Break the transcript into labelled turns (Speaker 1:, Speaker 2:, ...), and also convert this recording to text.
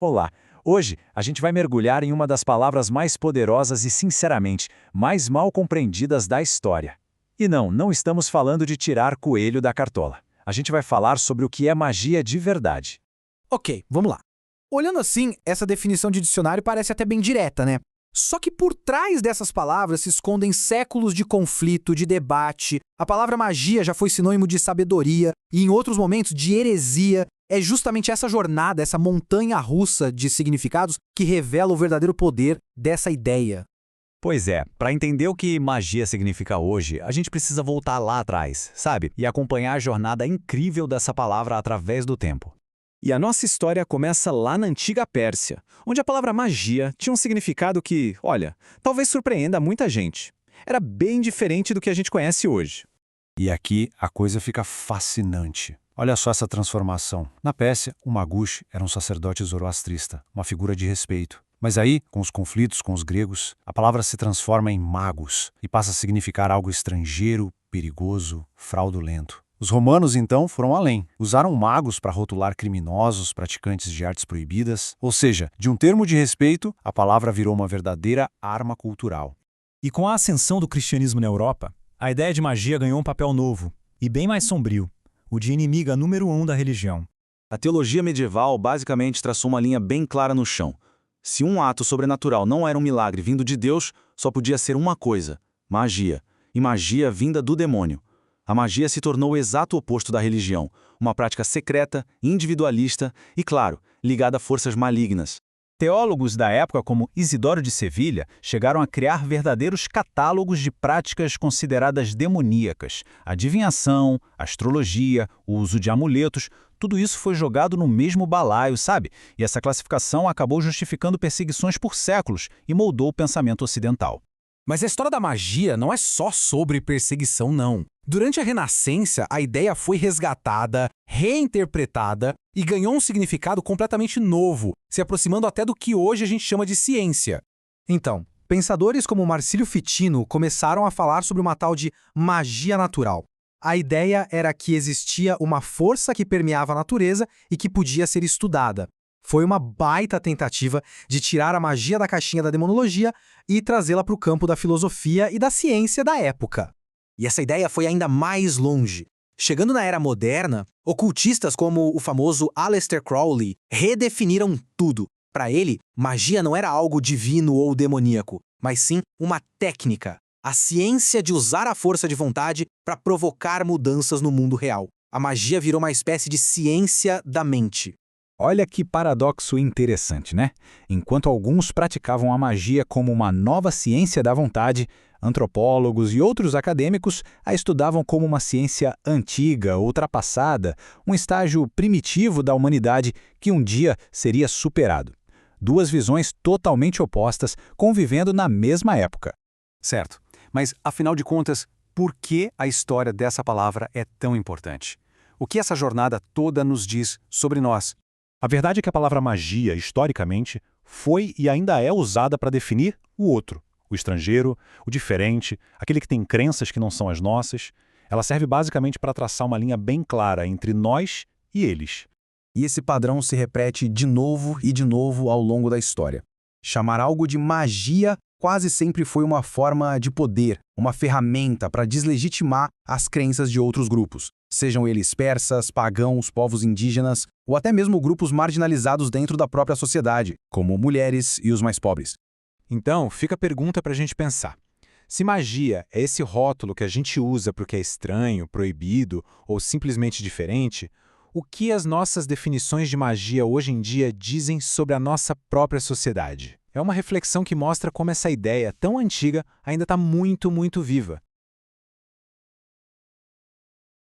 Speaker 1: Olá! Hoje a gente vai mergulhar em uma das palavras mais poderosas e, sinceramente, mais mal compreendidas da história. E não estamos falando de tirar coelho da cartola. A gente vai falar sobre o que é magia de verdade.
Speaker 2: Ok, vamos lá. Olhando assim, essa definição de dicionário parece até bem direta, né? Só que por trás dessas palavras se escondem séculos de conflito, de debate. A palavra magia já foi sinônimo de sabedoria e, em outros momentos, de heresia. É justamente essa jornada, essa montanha-russa de significados que revela o verdadeiro poder dessa ideia.
Speaker 1: Pois é, para entender o que magia significa hoje, a gente precisa voltar lá atrás, sabe? E acompanhar a jornada incrível dessa palavra através do tempo.
Speaker 3: E a nossa história começa lá na antiga Pérsia, onde a palavra magia tinha um significado que, olha, talvez surpreenda muita gente. Era bem diferente do que a gente conhece hoje.
Speaker 4: E aqui a coisa fica fascinante. Olha só essa transformação. Na Pérsia, o Magush era um sacerdote zoroastrista, uma figura de respeito. Mas aí, com os conflitos com os gregos, a palavra se transforma em magos e passa a significar algo estrangeiro, perigoso, fraudulento. Os romanos, então, foram além. Usaram magos para rotular criminosos, praticantes de artes proibidas. Ou seja, de um termo de respeito, a palavra virou uma verdadeira arma cultural.
Speaker 5: E com a ascensão do cristianismo na Europa, a ideia de magia ganhou um papel novo e bem mais sombrio, o de inimiga número 1 da religião.
Speaker 6: A teologia medieval basicamente traçou uma linha bem clara no chão. Se um ato sobrenatural não era um milagre vindo de Deus, só podia ser uma coisa: magia. E magia vinda do demônio. A magia se tornou o exato oposto da religião, uma prática secreta, individualista e, claro, ligada a forças malignas.
Speaker 5: Teólogos da época como Isidoro de Sevilha chegaram a criar verdadeiros catálogos de práticas consideradas demoníacas. Adivinhação, astrologia, o uso de amuletos, tudo isso foi jogado no mesmo balaio, sabe? E essa classificação acabou justificando perseguições por séculos e moldou o pensamento ocidental.
Speaker 2: Mas a história da magia não é só sobre perseguição, não. Durante a Renascença, a ideia foi resgatada, reinterpretada e ganhou um significado completamente novo, se aproximando até do que hoje a gente chama de ciência. Então, pensadores como Marsilio Ficino começaram a falar sobre uma tal de magia natural. A ideia era que existia uma força que permeava a natureza e que podia ser estudada. Foi uma baita tentativa de tirar a magia da caixinha da demonologia e trazê-la para o campo da filosofia e da ciência da época. E essa ideia foi ainda mais longe. Chegando na era moderna, ocultistas como o famoso Aleister Crowley redefiniram tudo. Para ele, magia não era algo divino ou demoníaco, mas sim uma técnica, a ciência de usar a força de vontade para provocar mudanças no mundo real. A magia virou uma espécie de ciência da mente.
Speaker 1: Olha que paradoxo interessante, né? Enquanto alguns praticavam a magia como uma nova ciência da vontade, antropólogos e outros acadêmicos a estudavam como uma ciência antiga, ultrapassada, um estágio primitivo da humanidade que um dia seria superado. Duas visões totalmente opostas convivendo na mesma época.
Speaker 4: Certo, mas afinal de contas, por que a história dessa palavra é tão importante? O que essa jornada toda nos diz sobre nós?
Speaker 7: A verdade é que a palavra magia, historicamente, foi e ainda é usada para definir o outro, o estrangeiro, o diferente, aquele que tem crenças que não são as nossas. Ela serve basicamente para traçar uma linha bem clara entre nós e eles.
Speaker 2: E esse padrão se repete de novo e de novo ao longo da história. Chamar algo de magia quase sempre foi uma forma de poder, uma ferramenta para deslegitimar as crenças de outros grupos, sejam eles persas, pagãos, povos indígenas ou até mesmo grupos marginalizados dentro da própria sociedade, como mulheres e os mais pobres.
Speaker 5: Então, fica a pergunta para a gente pensar. Se magia é esse rótulo que a gente usa porque é estranho, proibido ou simplesmente diferente, o que as nossas definições de magia hoje em dia dizem sobre a nossa própria sociedade? É uma reflexão que mostra como essa ideia tão antiga ainda está muito viva.